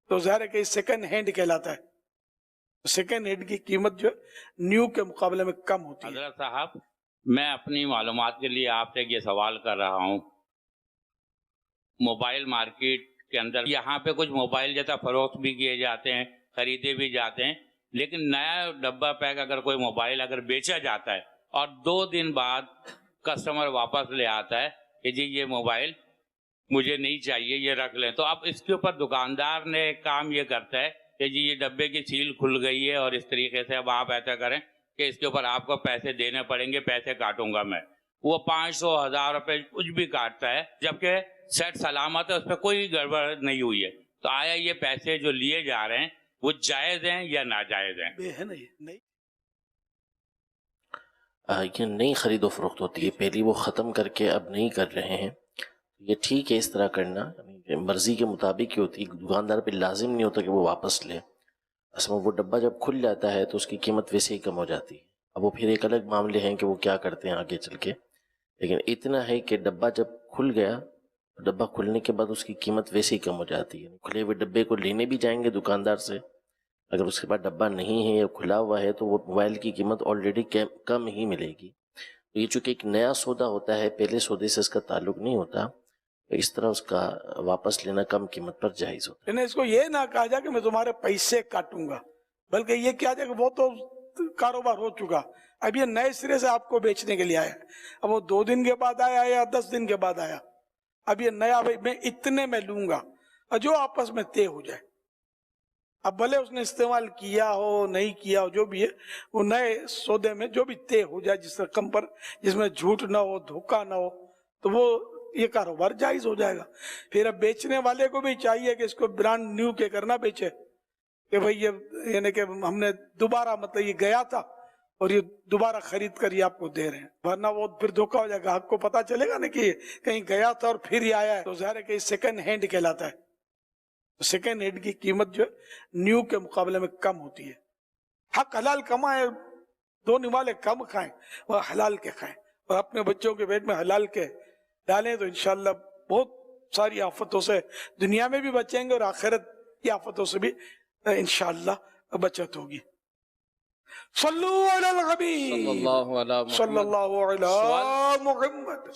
تو ظاہر ہے کہ سیکنڈ ہینڈ کہلاتا ہے. سیکنڈ ہینڈ کی قیمت جو نیو کے مقابلے میں کم ہوتی ہے. حضرت صاحب میں اپنی معلومات کے لیے آپ سے یہ سوال کر رہا ہوں، موبائل مارکیٹ کے اندر یہاں پہ کچھ موبائل جیسا فروخت بھی کیے جاتے ہیں، خریدے بھی جاتے ہیں، لیکن نیا ڈبہ پیک اگر کوئی موبائل اگر بیچا جاتا ہے اور 2 دن بعد کسٹمر واپس لے آتا ہے کہ جی یہ موبائل مجھے نہیں چاہیے، یہ رکھ لیں، تو اب اس کے اوپر دکاندار نے ایک کام یہ کرتا ہے کہ جی یہ ڈبے کی سیل کھل گئی ہے اور اس طریقے سے اب آپ ایسا کریں کہ اس کے اوپر آپ کو پیسے دینے پڑیں گے، پیسے کاٹوں گا میں. وہ 500 1000 روپے کچھ بھی کاٹتا ہے، جبکہ سیٹ سلامت ہے، اس پہ کوئی گڑبڑ نہیں ہوئی ہے. تو آیا یہ پیسے جو لیے جا رہے ہیں وہ جائز ہیں یا ناجائز ہیں؟ بے ہے نا یہ نہیں. یہ نئی خرید و فروخت ہوتی ہے، پہلی وہ ختم کر کے اب نہیں کر رہے ہیں. یہ ٹھیک ہے اس طرح کرنا، مرضی کے مطابق ہی ہوتی ہے، دکاندار پہ لازم نہیں ہوتا کہ وہ واپس لے. اصل میں وہ ڈبہ جب کھل جاتا ہے تو اس کی قیمت ویسے ہی کم ہو جاتی ہے. اب وہ پھر ایک الگ معاملے ہیں کہ وہ کیا کرتے ہیں آگے چل کے، لیکن اتنا ہے کہ ڈبہ جب کھل گیا، ڈبہ کھلنے کے بعد اس کی قیمت ویسے ہی کم ہو جاتی ہے. کھلے ہوئے ڈبے کو لینے بھی جائیں گے دکاندار سے، اگر اس کے بعد ڈبہ نہیں ہے یا کھلا ہوا ہے تو وہ موبائل کی قیمت آلریڈی کم ہی ملے گی. تو یہ چونکہ ایک نیا سودا ہوتا ہے، پہلے سودے سے اس کا تعلق نہیں ہوتا، اس طرح اس کا واپس لینا کم قیمت پر جائز ہوتا ہے. اس کو یہ نہ کہا جائے کہ میں تمہارے پیسے کاٹوں گا، بلکہ یہ کیا جائے کہ وہ تو کاروبار ہو چکا، اب یہ نئے سرے سے آپ کو بیچنے کے لیے آیا. اب وہ 2 دن کے بعد آیا یا 10 دن کے بعد آیا، اب یہ نیا بھائی میں اتنے میں لوں گا، اور جو آپس میں طے ہو جائے. اب بھلے اس نے استعمال کیا ہو نہیں کیا ہو، جو بھی ہے وہ نئے سودے میں جو بھی طے ہو جائے جس رقم پر، جس میں جھوٹ نہ ہو، دھوکہ نہ ہو، تو وہ یہ کاروبار جائز ہو جائے گا. پھر اب بیچنے والے کو بھی چاہیے کہ اس کو برانڈ نیو کے کرنا بیچے، کہ بھئی یہ یعنی کہ ہم نے دوبارہ مطلب یہ گیا تھا اور یہ دوبارہ خرید کر یہ آپ کو دے رہے ہیں، ورنہ وہ پھر دھوکہ ہو جائے گا. آپ کو پتا چلے گا نا کہ کہیں گیا تھا اور پھر یہ آیا ہے، تو ظاہر ہے کہ سیکنڈ ہینڈ کہلاتا ہے. سیکنڈ ہینڈ کی قیمت جو نیو کے مقابلے میں کم ہوتی ہے. حق حلال کمائیں، 2 نوالے کم کھائیں، وہ حلال کے کھائیں، اور اپنے بچوں کے پیٹ میں حلال کے ڈالیں، تو انشاءاللہ بہت ساری آفتوں سے دنیا میں بھی بچیں گے اور آخرت کی آفتوں سے بھی انشاءاللہ بچت ہوگی. صلو علی الحبیب صلی اللہ علیہ صلی محمد. اللہ علی سوال محمد.